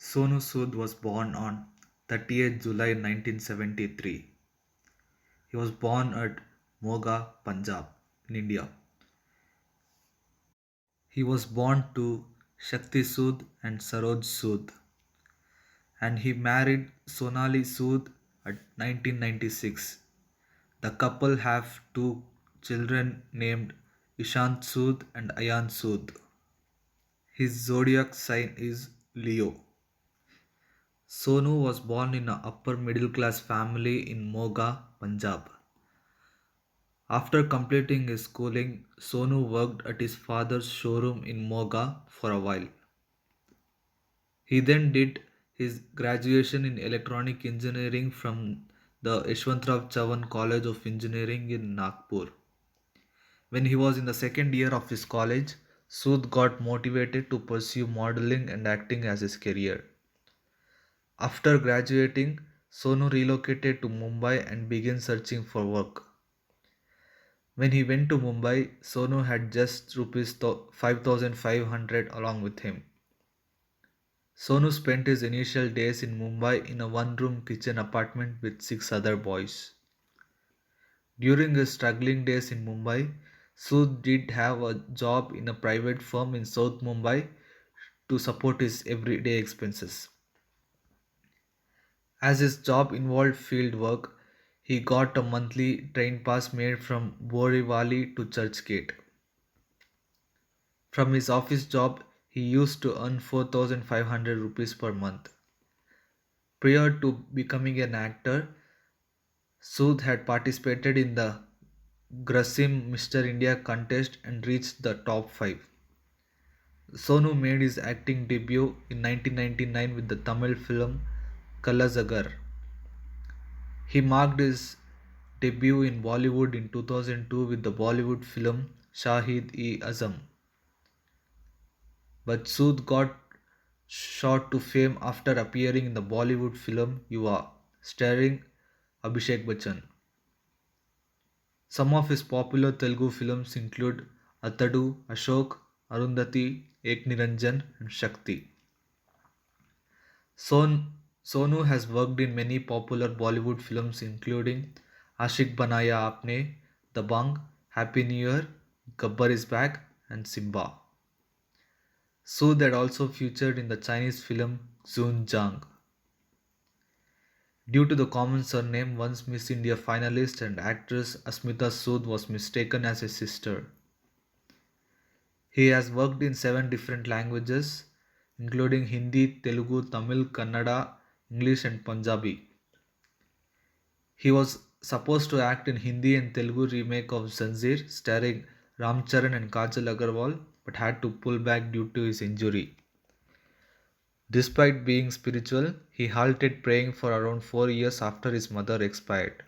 Sonu Sood was born on 30th July 1973. He was born at Moga, Punjab, in India. He was born to Shakti Sood and Saroj Sood, and he married Sonali Sood at 1996. The couple have two children named Ishant Sood and Ayan Sood. His zodiac sign is Leo. Sonu was born in an upper middle class family in Moga, Punjab. After completing his schooling, Sonu worked at his father's showroom in Moga for a while. He then did his graduation in electronic engineering from the Yeshwantrao Chavan College of Engineering in Nagpur. When he was in the second year of his college, Sood got motivated to pursue modeling and acting as his career. After graduating, Sonu relocated to Mumbai and began searching for work. When he went to Mumbai, Sonu had just rupees 5,500 along with him. Sonu spent his initial days in Mumbai in a one-room kitchen apartment with six other boys. During his struggling days in Mumbai, Sood did have a job in a private firm in South Mumbai to support his everyday expenses. As his job involved field work, he got a monthly train pass made from Borivali to Churchgate. From his office job, he used to earn 4,500 rupees per month. Prior to becoming an actor, Sood had participated in the Grasim Mr. India contest and reached the top 5. Sonu made his acting debut in 1999 with the Tamil film Kalazagar. He marked his debut in Bollywood in 2002 with the Bollywood film Shahid-e-Azam. But Sood got shot to fame after appearing in the Bollywood film Yuva, starring Abhishek Bachchan. Some of his popular Telugu films include Atadu, Ashok, Arundhati, Ek Niranjan, and Shakti. Sonu has worked in many popular Bollywood films including Ashik Banaya Aapne, Dabangg, Happy New Year, Gabbar is Back, and Simba. Sood had also featured in the Chinese film Zun Zhang. Due to the common surname, once Miss India finalist and actress Asmita Sood was mistaken as his sister. He has worked in 7 different languages, including Hindi, Telugu, Tamil, Kannada, English, and Punjabi. He was supposed to act in Hindi and Telugu remake of Zanjeer, starring Ram Charan and Kajal Agarwal, but had to pull back due to his injury. Despite being spiritual, he halted praying for around 4 years after his mother expired.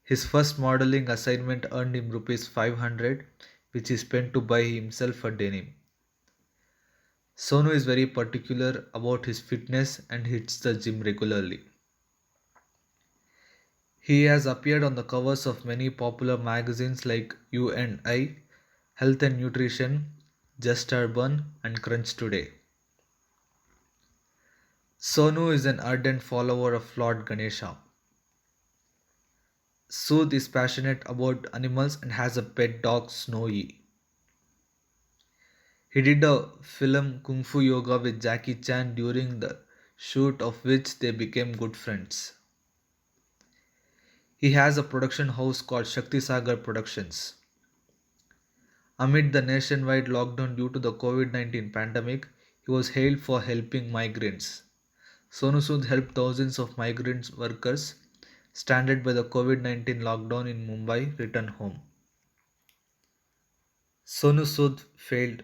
His first modeling assignment earned him rupees 500, which he spent to buy himself a denim. Sonu is very particular about his fitness and hits the gym regularly. He has appeared on the covers of many popular magazines like You and I, Health and Nutrition, Just Urban, and Crunch Today. Sonu is an ardent follower of Lord Ganesha. Sood is passionate about animals and has a pet dog, Snowy. He did a film Kung Fu Yoga with Jackie Chan during the shoot of which they became good friends. He has a production house called Shakti Sagar Productions. Amid the nationwide lockdown due to the COVID-19 pandemic, he was hailed for helping migrants. Sonu Sood helped thousands of migrant workers stranded by the COVID-19 lockdown in Mumbai return home. Sonu Sood failed.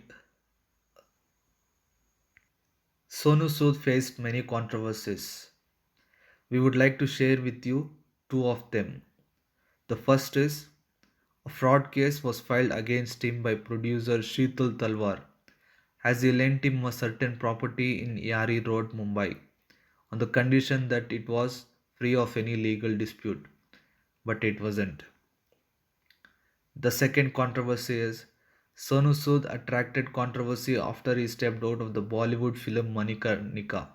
Sonu Sood faced many controversies. We would like to share with you two of them. The first is a fraud case was filed against him by producer Sheetal Talwar as he lent him a certain property in Yari Road, Mumbai, on the condition that it was free of any legal dispute, but it wasn't. The second controversy is Sonu Sood attracted controversy after he stepped out of the Bollywood film Manikarnika,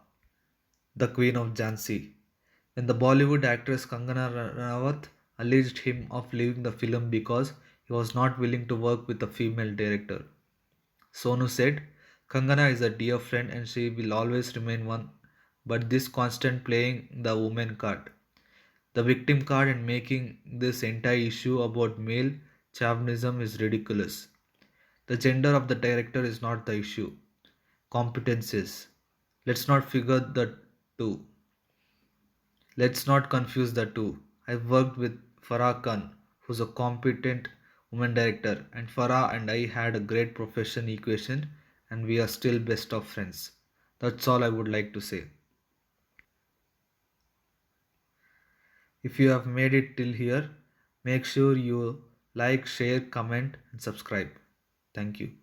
the Queen of Jhansi, when the Bollywood actress Kangana Ranaut alleged him of leaving the film because he was not willing to work with a female director. Sonu said, Kangana is a dear friend and she will always remain one, but this constant playing the woman card, the victim card, and making this entire issue about male chauvinism is ridiculous. The gender of the director is not the issue. Competence is. Let's not figure the two. Let's not confuse the two. I've worked with Farah Khan, who's a competent woman director, and Farah and I had a great profession equation, and we are still best of friends. That's all I would like to say. If you have made it till here, make sure you like, share, comment, and subscribe. Thank you.